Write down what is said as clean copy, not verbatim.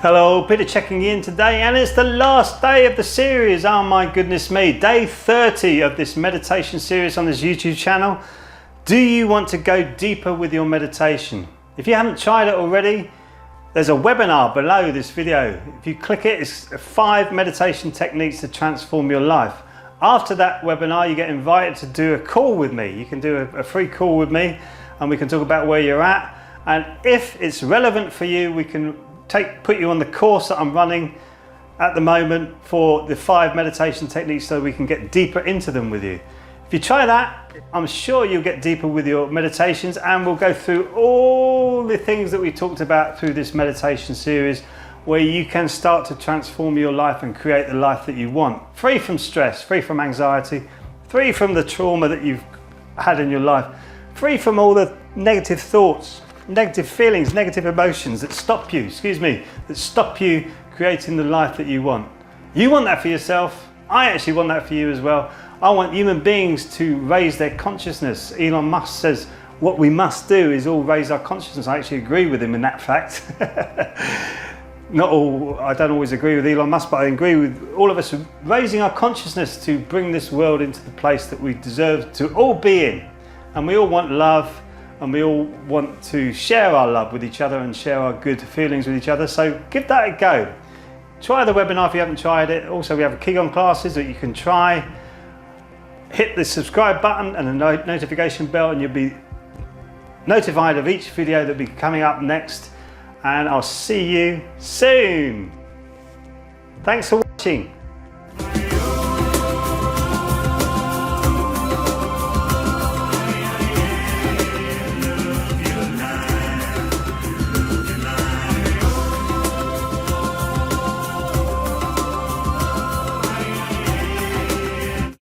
Hello, Peter checking in today, and it's the last day of the series. Oh my goodness me, day 30 of this meditation series on this YouTube channel. Do you want to go deeper with your meditation? If you haven't tried it already, there's a webinar below this video. If you click it, it's 5 meditation techniques to transform your life. After that webinar, you get invited to do a call with me. You can do a free call with me and we can talk about where you're at. And if it's relevant for you, we can put you on the course that I'm running at the moment for the 5 meditation techniques so we can get deeper into them with you. If you try that, I'm sure you'll get deeper with your meditations, and we'll go through all the things that we talked about through this meditation series where you can start to transform your life and create the life that you want. Free from stress, free from anxiety, free from the trauma that you've had in your life, free from all the negative thoughts, negative feelings, negative emotions that stop you, that stop you creating the life that you want. You want that for yourself. I actually want that for you as well. I want human beings to raise their consciousness. Elon Musk says what we must do is all raise our consciousness. I actually agree with him in that fact. I don't always agree with Elon Musk, but I agree with all of us raising our consciousness to bring this world into the place that we deserve to all be in. And we all want love, and we all want to share our love with each other and share our good feelings with each other. So give that a go. Try the webinar if you haven't tried it. Also, we have Qigong classes that you can try. Hit the subscribe button and the notification bell, and you'll be notified of each video that'll be coming up next. And I'll see you soon. Thanks for watching.